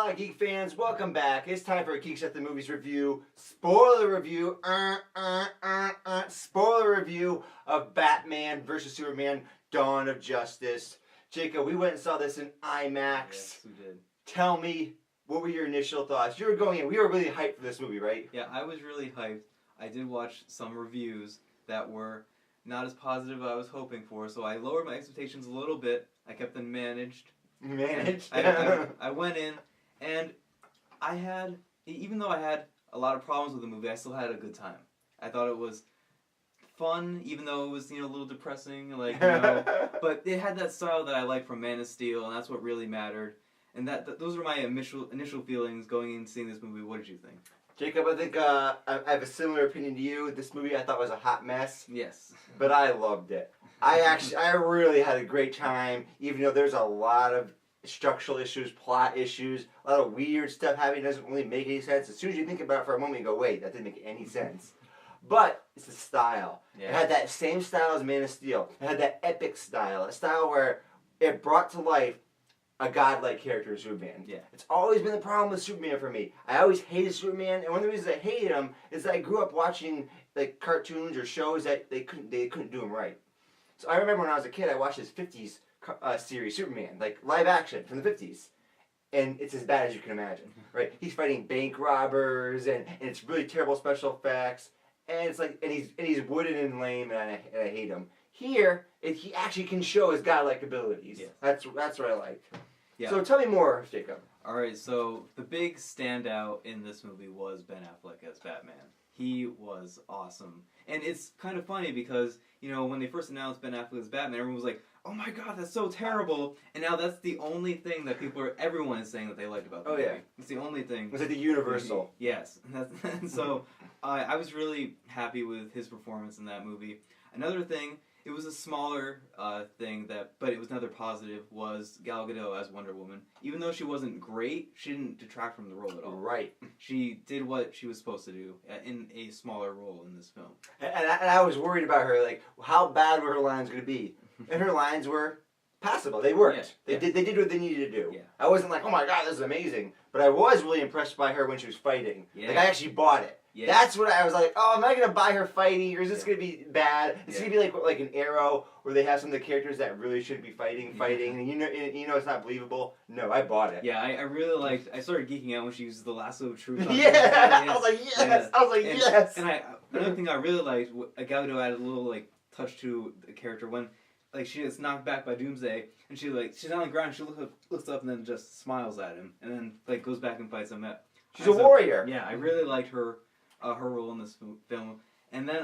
Hola, Geek fans. Welcome back. It's time for a Geeks at the Movies review. Spoiler review. Spoiler review of Batman vs. Superman, Dawn of Justice. Jacob, we went and saw this in IMAX. Yes, we did. Tell me, what were your initial thoughts? You were going in, we were really hyped for this movie, right? Yeah, I was really hyped. I did watch some reviews that were not as positive as I was hoping for, so I lowered my expectations a little bit. I kept them managed. I went in, and I had, even though I had a lot of problems with the movie, I still had a good time. I thought it was fun, even though it was, a little depressing, but it had that style that I like from Man of Steel, and that's what really mattered. And those were my initial feelings going in seeing this movie. What did you think? Jacob, I think I have a similar opinion to you. This movie I thought was a hot mess. Yes. But I loved it. I really had a great time, even though there's a lot of structural issues, plot issues, a lot of weird stuff happening. It doesn't really make any sense. As soon as you think about it for a moment, you go, wait, that didn't make any sense. But it's the style. Yeah. It had that same style as Man of Steel. It had that epic style, a style where it brought to life a godlike character, Superman. Yeah. It's always been the problem with Superman for me. I always hated Superman, and one of the reasons I hated him is that I grew up watching cartoons or shows that they couldn't do him right. So I remember when I was a kid, I watched this 50s series, Superman, live action from the 50s. And it's as bad as you can imagine, right? He's fighting bank robbers, and it's really terrible special effects. And it's and he's wooden and lame, and I hate him. Here, he actually can show his godlike abilities. Yes. That's what I like. Yeah. So tell me more, Jacob. All right, so the big standout in this movie was Ben Affleck as Batman. He was awesome. And it's kind of funny because, when they first announced Ben Affleck as Batman, everyone was like, oh my god, that's so terrible. And now that's the only thing that everyone is saying that they liked about the movie. Yeah. It's the only thing. It's the universal. Yes. And so I was really happy with his performance in that movie. Another thing, it was a smaller thing, but it was another positive, was Gal Gadot as Wonder Woman. Even though she wasn't great, she didn't detract from the role at all. Right. She did what she was supposed to do in a smaller role in this film. And I was worried about her, how bad were her lines going to be? And her lines were passable. They worked. Yeah. They did what they needed to do. Yeah. I wasn't like, oh my god, this is amazing. But I was really impressed by her when she was fighting. Yeah. I actually bought it. Yeah. That's what I was like, oh, am I going to buy her fighting, or is this going to be bad? It's going to be like an Arrow, where they have some of the characters that really shouldn't be fighting, and you know it's not believable. No, I bought it. Yeah, I really liked, I started geeking out when she used the lasso of truth. Yeah, I was like, yes! Yeah. I was like, yes! And another thing I really liked, Gal Gadot added a little, touch to the character when, she gets knocked back by Doomsday, and she's on the ground, she looks up and then just smiles at him, and then, goes back and fights him. She's a warrior! Yeah, I really liked her role in this film. And then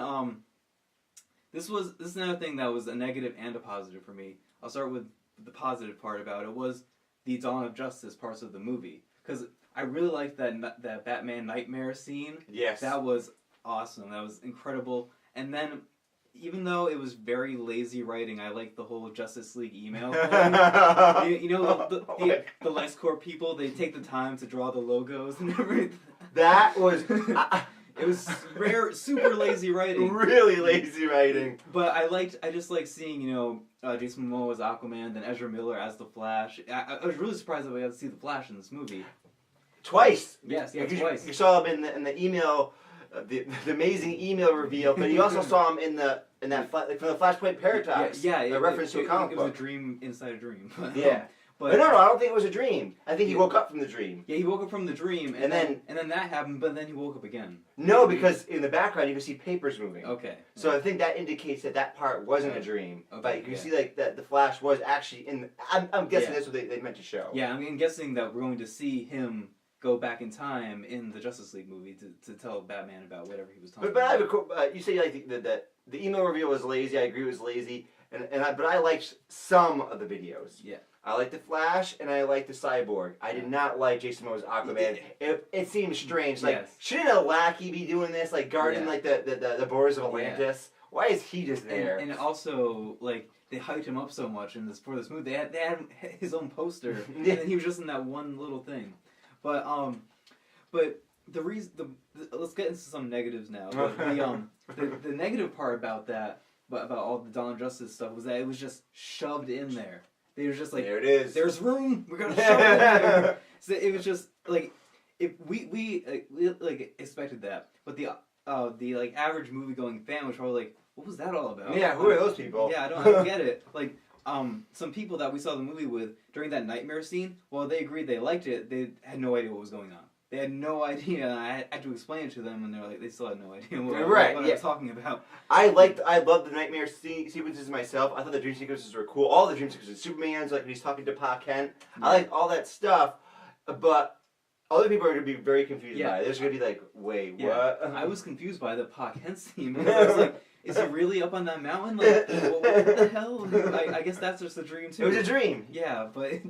this is another thing that was a negative and a positive for me. I'll start with the positive part about it, was the Dawn of Justice parts of the movie, because I really liked that Batman nightmare scene. Yes, that was awesome. That was incredible. And then, even though it was very lazy writing, I liked the whole Justice League email thing. the LexCorp people, they take the time to draw the logos and everything. That was... It was super lazy writing. Really lazy writing. But I just like seeing, Jason Momoa as Aquaman, then Ezra Miller as the Flash. I was really surprised that we got to see the Flash in this movie. Twice. Yes, twice. You saw him in the email, the amazing email reveal, but you also saw him in that from the Flashpoint Paradox. Yeah, a reference to a comic book. It was a dream inside a dream. Yeah. But no, I don't think it was a dream. I think he woke up from the dream. Yeah, he woke up from the dream, and then that happened, but then he woke up again. No, because in the background you can see papers moving. Okay. So I think that indicates that part wasn't a dream. Okay, but you can see that the Flash was actually in. I'm guessing that's what they meant to show. Yeah, I'm guessing that we're going to see him go back in time in the Justice League movie to tell Batman about whatever he was talking about. But I have a cool. You say the email reveal was lazy. I agree it was lazy, but I liked some of the videos. Yeah. I like the Flash, and I like the Cyborg. I did not like Jason Momoa's Aquaman. It seemed strange. Shouldn't a lackey be doing this, guarding the borders of Atlantis? Yeah. Why is he just there? And also, they hyped him up so much for this movie. They had his own poster, and then he was just in that one little thing. But the reason let's get into some negatives now. But the negative part about that, about all the Dawn of Justice stuff, was that it was just shoved in there. They were just like, there it is. There's room. We're gonna shove it in there. So it was just like, if we like expected that, but the like average movie going fan was probably like, what was that all about? Yeah, who are those people? Yeah, I don't get it. Like, some people that we saw the movie with during that nightmare scene, well, they agreed they liked it. They had no idea what was going on. They had no idea, and I had to explain it to them, and they're like, they still had no idea what I was talking about. I loved the nightmare sequences myself. I thought the dream sequences were cool. All the dream sequences, Superman's like when he's talking to Pa Kent. Yeah. I liked all that stuff, but other people are gonna be very confused by it. They're just gonna be like, wait, what? I was confused by the Pa Kent scene because I was like, is he really up on that mountain? Like, what the hell? I guess that's just a dream too. It was a dream. Yeah, but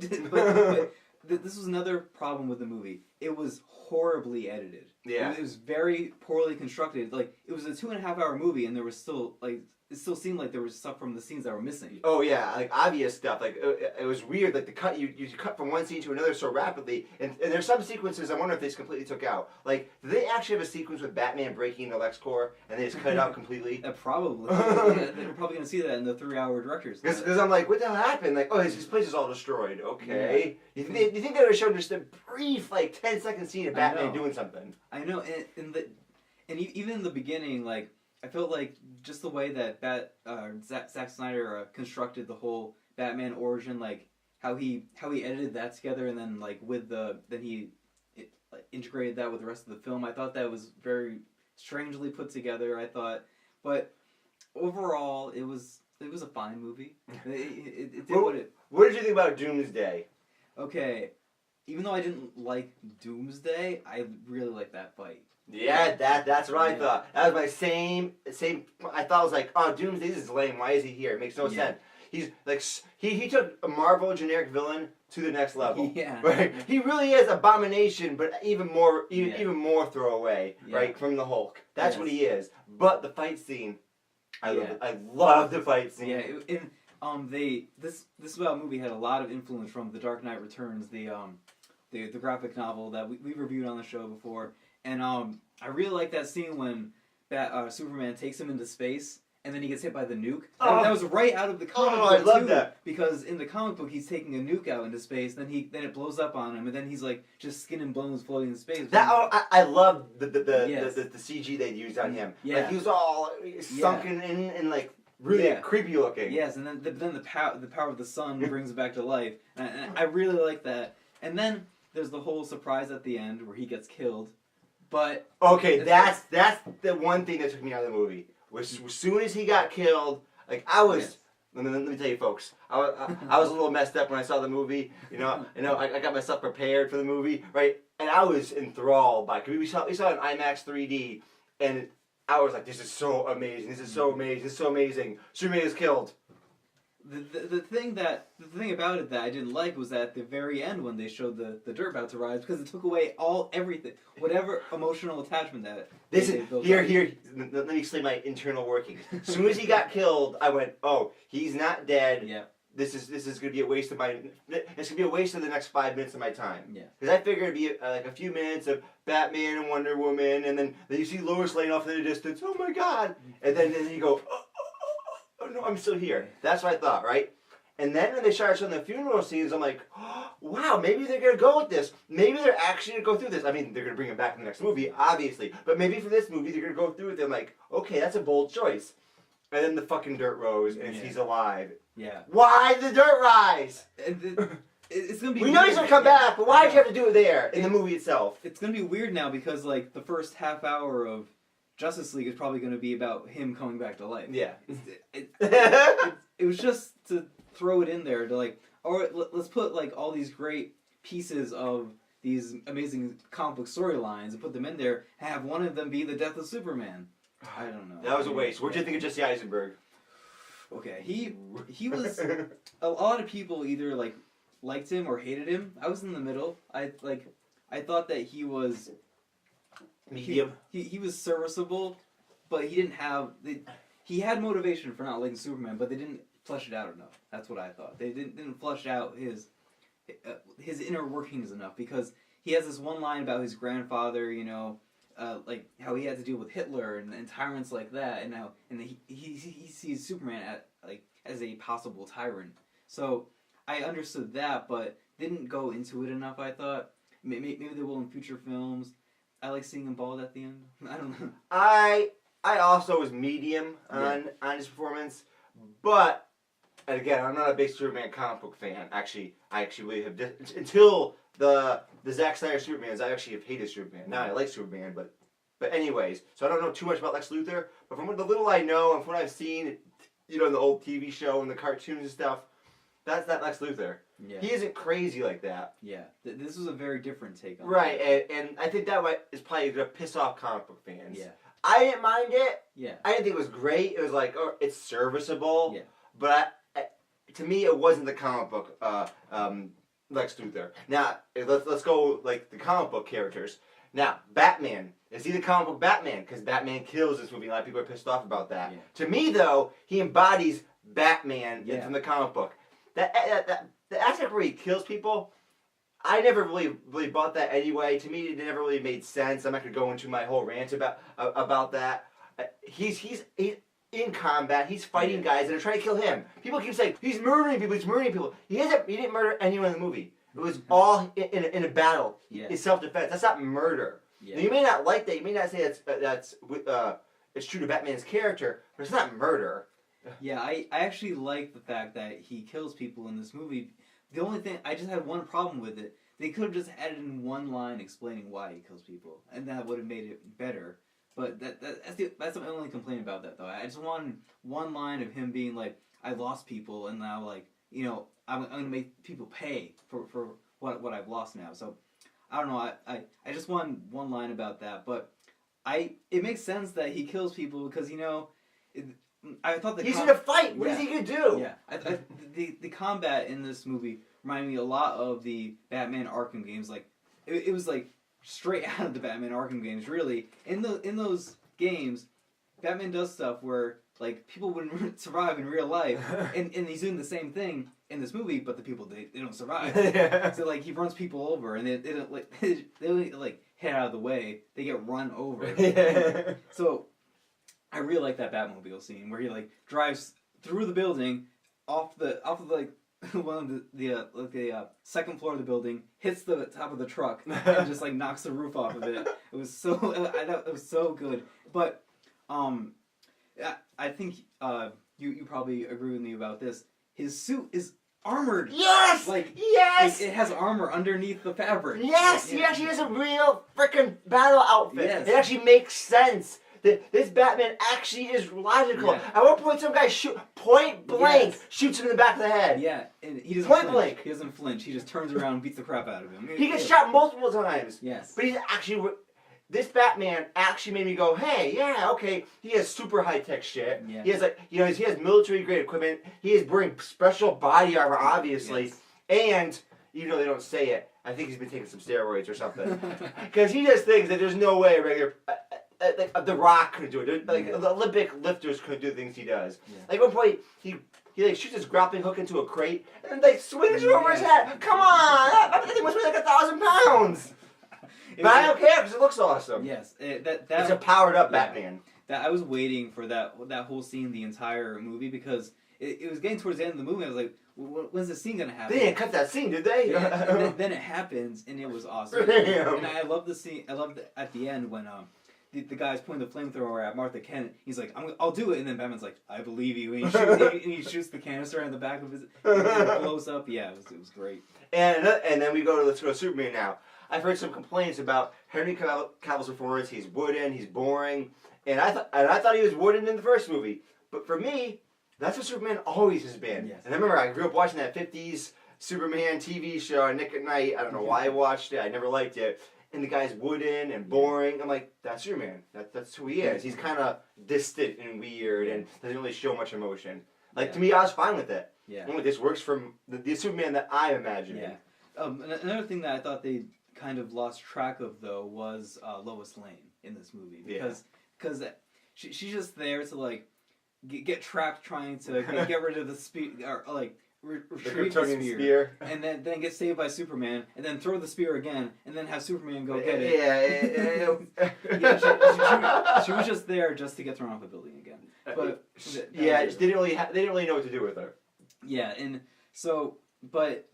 this was another problem with the movie. It was horribly edited. Yeah. It was very poorly constructed. Like, it was a 2.5-hour movie, and there was still, like, it still seemed like there was stuff from the scenes that were missing. Oh yeah, like obvious stuff. Like it was weird. Like the cut, you cut from one scene to another so rapidly, and there's some sequences I wonder if they just completely took out. Like, did they actually have a sequence with Batman breaking into LexCorp and they just cut it out completely? Probably. They're probably gonna see that in the 3-hour director's cut. Because I'm like, what the hell happened? Like, oh, this place is all destroyed. Okay. Yeah. You think they would have shown just a brief, like 10-second scene of Batman doing something? I know, and even in the beginning, like, I felt like just the way that Zack Snyder constructed the whole Batman origin, like how he edited that together, and then like he integrated that with the rest of the film. I thought that was very strangely put together. I thought, but overall, it was a fine movie. It did what it. What did you think about Doomsday? Okay, even though I didn't like Doomsday, I really liked that fight. Yeah, that's what I thought. That was my same. I thought, I was like, oh, Doomsday, this is lame. Why is he here? It makes no sense. He's like, he took a Marvel generic villain to the next level. Yeah. Right. He really is Abomination, but even more throwaway. Yeah. Right, from the Hulk. That's what he is. But the fight scene, I love the fight scene. Yeah. This movie had a lot of influence from The Dark Knight Returns, the graphic novel that we reviewed on the show before. And I really like that scene when Superman takes him into space, and then he gets hit by the nuke. That was right out of the comic book. I love that. Because in the comic book, he's taking a nuke out into space, then it blows up on him, and then he's like just skin and bones floating in space. I love the CG they used on him. Yeah. Like he was all sunken in and like really creepy looking. Yes, and then the power of the sun brings it back to life. And I really like that. And then there's the whole surprise at the end where he gets killed. But okay, that's the one thing that took me out of the movie. Was as soon as he got killed, like I was. Yes. Let me tell you, folks. I was a little messed up when I saw the movie. I got myself prepared for the movie, right? And I was enthralled by. We saw it in IMAX 3D, and I was like, "This is so amazing! This is so amazing! This is so amazing!" Superman is killed. The thing about it that I didn't like was at the very end when they showed the dirt about to rise, because it took away everything, whatever emotional attachment that here. Let me explain my internal workings. As soon as he got killed, I went, "Oh, he's not dead. Yeah. This is gonna be a waste of It's gonna be a waste of the next 5 minutes of my time. Yeah. Because I figured it'd be like a few minutes of Batman and Wonder Woman, and then you see Lois laying off in the distance. Oh my God! And then you go. Oh no, I'm still here. That's what I thought, right? And then when they started showing the funeral scenes, I'm like, oh, wow, maybe they're going to go with this. Maybe they're actually going to go through this. I mean, they're going to bring him back in the next movie, obviously. But maybe for this movie, they're going to go through with it. I'm like, okay, that's a bold choice. And then the fucking dirt rose, and he's alive. Yeah. Why did the dirt rise? It's gonna be. We know he's gonna come back, but why did you have to do it there in the movie itself? It's gonna be weird now because like the first half hour of Justice League is probably going to be about him coming back to life. Yeah. It was just to throw it in there to like, or let's put like all these great pieces of these amazing comic book storylines and put them in there. Have one of them be the death of Superman. I don't know. That was a waste. What did you think of Jesse Eisenberg? Okay, he was. A lot of people either like liked him or hated him. I was in the middle. I thought that he was. Medium. He was serviceable, but he didn't have. He had motivation for not liking Superman, but they didn't flesh it out enough. That's what I thought. They didn't flesh out his inner workings enough, because he has this one line about his grandfather, like how he had to deal with Hitler and tyrants like that, and he sees Superman as a possible tyrant. So I understood that, but didn't go into it enough. I thought maybe they will in future films. I like seeing him bald at the end. I don't know. I also was medium on his performance, but and again, I'm not a big Superman comic book fan. Actually, I really have until the Zack Snyder Supermans. I actually have hated Superman. Now I like Superman, but anyways, so I don't know too much about Lex Luthor. But from the little I know and from what I've seen, in the old TV show and the cartoons and stuff, that's that Lex Luthor. Yeah. He isn't crazy like that. Yeah, this was a very different take on right, it. and I think that is probably going to piss off comic book fans. Yeah. I didn't mind it. Yeah. I didn't think it was great. It was like, oh, it's serviceable. Yeah. But to me, it wasn't the comic book Lex Luthor. Now, let's go like the comic book characters. Now, Batman. Is he the comic book Batman? Because Batman kills this movie. A lot of people are pissed off about that. Yeah. To me, though, he embodies Batman from the comic book. The aspect where he kills people, I never really bought that anyway. To me, it never really made sense. I'm not going to go into my whole rant about that. He's in combat. He's fighting guys that are trying to kill him. People keep saying, he's murdering people, he's murdering people. He didn't murder anyone in the movie. It was all in a battle. Yeah. It's self-defense. That's not murder. Yeah. Now, you may not like that. You may not say it's true to Batman's character, but it's not murder. Yeah, I actually like the fact that he kills people in this movie. The only thing, I just had one problem with it. They could have just added in one line explaining why he kills people, and that would have made it better. But that's my only complaint about that, though. I just wanted one line of him being like, I lost people, and now, like, I'm going to make people pay for what I've lost now. So, I don't know, I just want one line about that. But it makes sense that he kills people because, I thought he's in a fight. What is he gonna do? Yeah, the combat in this movie reminded me a lot of the Batman Arkham games. Like it was like straight out of the Batman Arkham games. Really, in those games, Batman does stuff where like people wouldn't survive in real life, and he's doing the same thing in this movie, but the people they don't survive. So like he runs people over, and they don't they don't like head out of the way. They get run over. So. I really like that Batmobile scene where he like drives through the building, off of like one of the second floor of the building, hits the top of the truck and just like knocks the roof off of it. It was I thought it was so good. But I think you probably agree with me about this. His suit is armored. Yes! Yes! It has armor underneath the fabric. Yes! He actually has a real freaking battle outfit. Yes. It actually makes sense. This Batman actually is logical. Yeah. At one point, some guy point blank shoots him in the back of the head. Yeah, and he doesn't point flinch. blank. He doesn't flinch. He just turns around and beats the crap out of him. He gets shot multiple times. Yes. But he's actually... This Batman actually made me go, hey, yeah, okay. He has super high-tech shit. Yeah. He has he has military-grade equipment. He is wearing special body armor, obviously. Yes. And, even though they don't say it, I think he's been taking some steroids or something. Because he does things that there's no way a regular... The Rock couldn't do it. Like the Olympic lifters couldn't do the things he does. Yeah. Like at one point, he like shoots his grappling hook into a crate and then like swings it over his head. Come on, that thing must weigh like 1,000 pounds. But I don't care because it looks awesome. Yes, it's a powered up Batman. That I was waiting for that whole scene the entire movie because it was getting towards the end of the movie. I was like, when's the scene gonna happen? They didn't cut that scene, did they? Yeah, and then it happens and it was awesome. Damn. And I love the scene. I love at the end when the guy's pointing the flamethrower at Martha Kent. He's like, I'll do it. And then Batman's like, I believe you. And he shoots the canister in the back of his... And it blows up. Yeah, it was great. And then let's go to Superman now. I've heard some complaints about Henry Cavill's performance. He's wooden. He's boring. And I thought he was wooden in the first movie. But for me, that's what Superman always has been. Yes. And I remember I grew up watching that 50s Superman TV show on Nick at Night. I don't know why I watched it. I never liked it. And the guy's wooden and boring. I'm like, that's Superman. That's who he is. He's kind of distant and weird and doesn't really show much emotion. Like, to me, I was fine with it. Yeah. Only this works from the Superman that I'm imagining. Yeah. Another thing that I thought they kind of lost track of, though, was Lois Lane in this movie. Because she's just there to, like, get trapped trying to get rid of the speed, or, like, retrieve the spear, and then get saved by Superman, and then throw the spear again, and then have Superman go get it. She was just there just to get thrown off the building again. But they didn't really know what to do with her. Yeah, and so but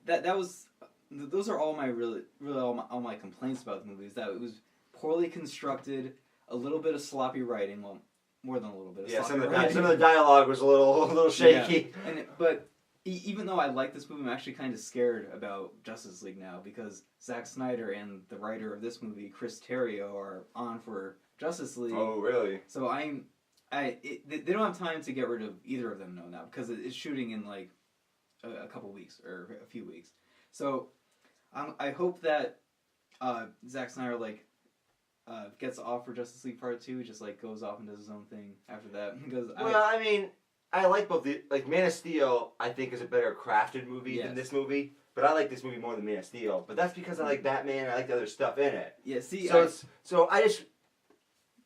that was those are all my really all my complaints about the movie is that it was poorly constructed, a little bit of sloppy writing. Well, more than a little bit of sloppy writing. Some of the dialogue was a little shaky. Yeah. But even though I like this movie, I'm actually kind of scared about Justice League now because Zack Snyder and the writer of this movie, Chris Terrio, are on for Justice League. Oh, really? So they don't have time to get rid of either of them now because it's shooting in like a couple weeks or a few weeks. So I hope that Zack Snyder gets off for Justice League Part 2, just like goes off and does his own thing after that. Because I mean, I like both Man of Steel. I think is a better crafted movie than this movie, but I like this movie more than Man of Steel. But that's because I like Batman. I like the other stuff in it. Yeah. See.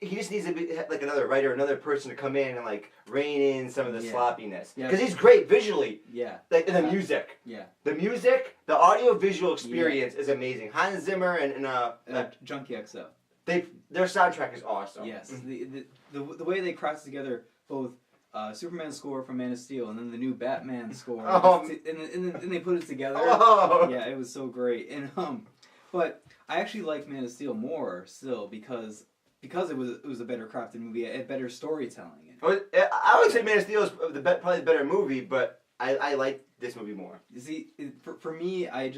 He just needs to be like another writer, another person to come in and like rein in some of the sloppiness. Because he's great visually. Yeah. Like and the music. Yeah. The music, the audio visual experience is amazing. Hans Zimmer and Junkie XL. Their soundtrack is awesome. Yes. The way they crossed together both Superman's score from Man of Steel and then the new Batman score, and they put it together. Oh. Yeah, it was so great. And but I actually like Man of Steel more still because it was a better crafted movie, a better storytelling. I would say Man of Steel is probably the better movie, but I like this movie more. You see, for me, I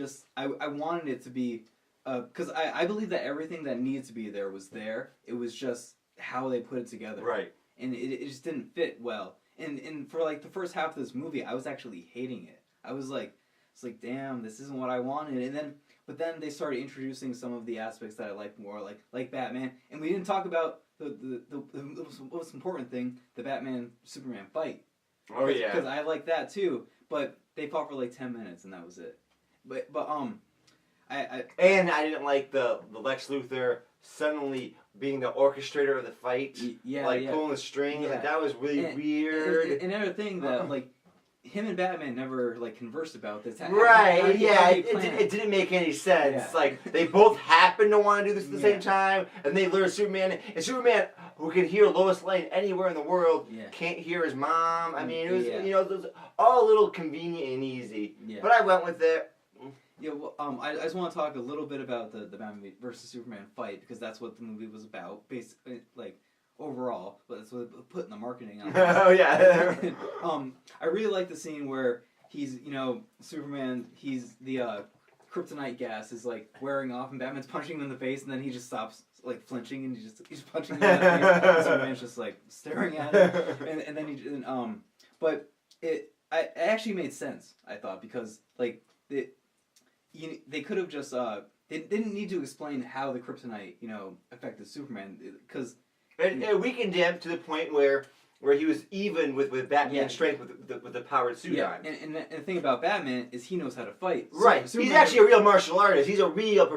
wanted it to be, because I believe that everything that needs to be there was there. It was just how they put it together. Right. And it just didn't fit well. And for like the first half of this movie, I was actually hating it. I was like, it's like, damn, this isn't what I wanted. But then they started introducing some of the aspects that I like more, like Batman. And we didn't talk about the most important thing, the Batman-Superman fight. Oh, yeah. Because I like that, too. But they fought for like 10 minutes, and that was it. And I didn't like the Lex Luthor suddenly being the orchestrator of the fight. Pulling the strings. Yeah. Like, that was really weird. And another thing that, him and Batman never conversed about this. Right? It didn't make any sense. Yeah. Like they both happen to want to do this at the same time, and they lure Superman. And Superman, who can hear Lois Lane anywhere in the world, can't hear his mom. I mean, it was it was all a little convenient and easy. Yeah. But I went with it. Yeah. Well, I just want to talk a little bit about the Batman versus Superman fight because that's what the movie was about, basically, overall, but that's what they put in the marketing on. Oh yeah. I really like the scene where he's, Superman, he's the kryptonite gas is wearing off, and Batman's punching him in the face, and then he just stops flinching, and he's punching him in the face. And Superman's just staring at him, and then but it actually made sense, I thought, because they could have just they didn't need to explain how the kryptonite affected Superman because. It weakened him to the point where he was even with Batman's strength with the powered suit on. And the thing about Batman is he knows how to fight. Right. He's actually a real martial artist. He's a real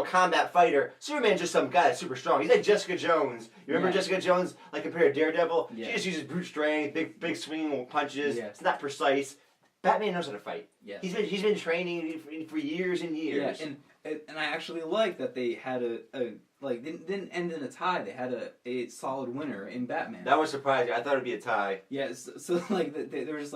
combat fighter. Superman's just some guy that's super strong. He's like Jessica Jones. You remember Jessica Jones compared to Daredevil? Yeah. She just uses brute strength, big swinging punches. Yeah. It's not precise. Batman knows how to fight. Yeah. He's been training for years and years. Yeah, and I actually like that they had didn't end in a tie. They had a solid winner in Batman. That was surprising. I thought it'd be a tie. Yeah, so they were just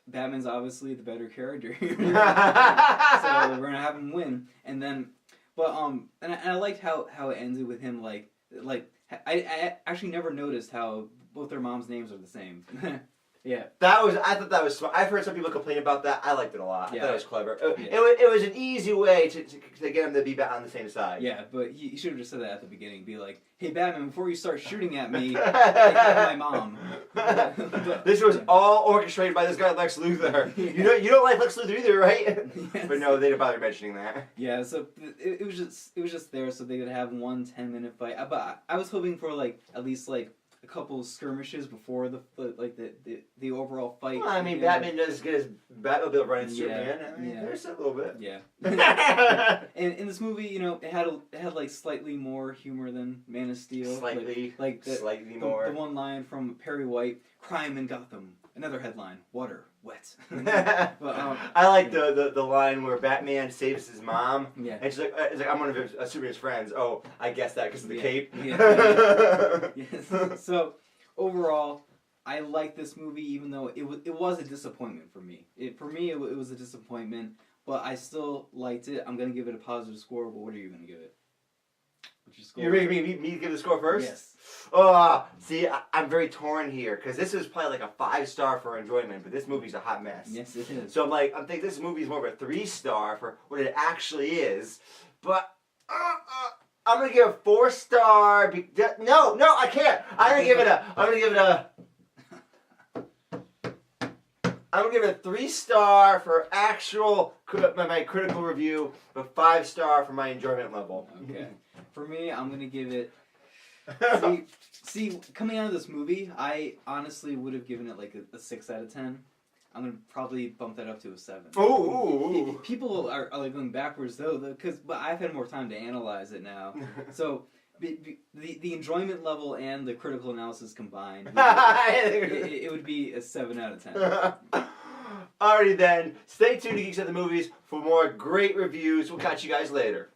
Batman's obviously the better character, so we're gonna have him win. And then, and I liked how it ended with him I actually never noticed how both their moms' names are the same. Yeah. I thought that was smart. I've heard some people complain about that. I liked it a lot. I thought it was clever. It was an easy way to get them to be back on the same side. Yeah, but you should have just said that at the beginning. Be like, hey, Batman, before you start shooting at me, have my mom. This was all orchestrated by this guy, Lex Luthor. You don't like Lex Luthor either, right? Yes. But no, they didn't bother mentioning that. Yeah, so it was just there so they could have 1 10-minute fight. But I was hoping for at least a couple skirmishes before the overall fight. Well, I mean, Batman does get his Batmobile running Superman. I mean, there's a little bit. Yeah. And in this movie, it had slightly more humor than Man of Steel. Slightly. Slightly more. The one line from Perry White: "Crime in Gotham." Another headline: "Water wet." But, I like the line where Batman saves his mom. Yeah. And she's like, I'm one of Superman's friends. Oh, I guess that because of the cape. Yeah. Yes. So overall, I like this movie, even though it was a disappointment for me. It was a disappointment, but I still liked it. I'm gonna give it a positive score. But what are you gonna give it? What's your score? You're making me give the score first? Yes. Oh, see, I'm very torn here because this is probably like a 5-star for enjoyment, but this movie's a hot mess. Yes, it is. So I'm thinking this movie is more of a 3-star for what it actually is. But I'm gonna give it 4-star. No, I can't. I'm gonna give it a 3-star for actual my critical review, but 5-star for my enjoyment level. Okay. For me, I'm gonna give it. See, coming out of this movie, I honestly would have given it like a 6 out of 10. I'm gonna probably bump that up to a 7. Ooh. People are like going backwards though, but I've had more time to analyze it now. So the enjoyment level and the critical analysis combined, it would be a 7 out of 10. Alrighty then, stay tuned to Geeks at the Movies for more great reviews. We'll catch you guys later.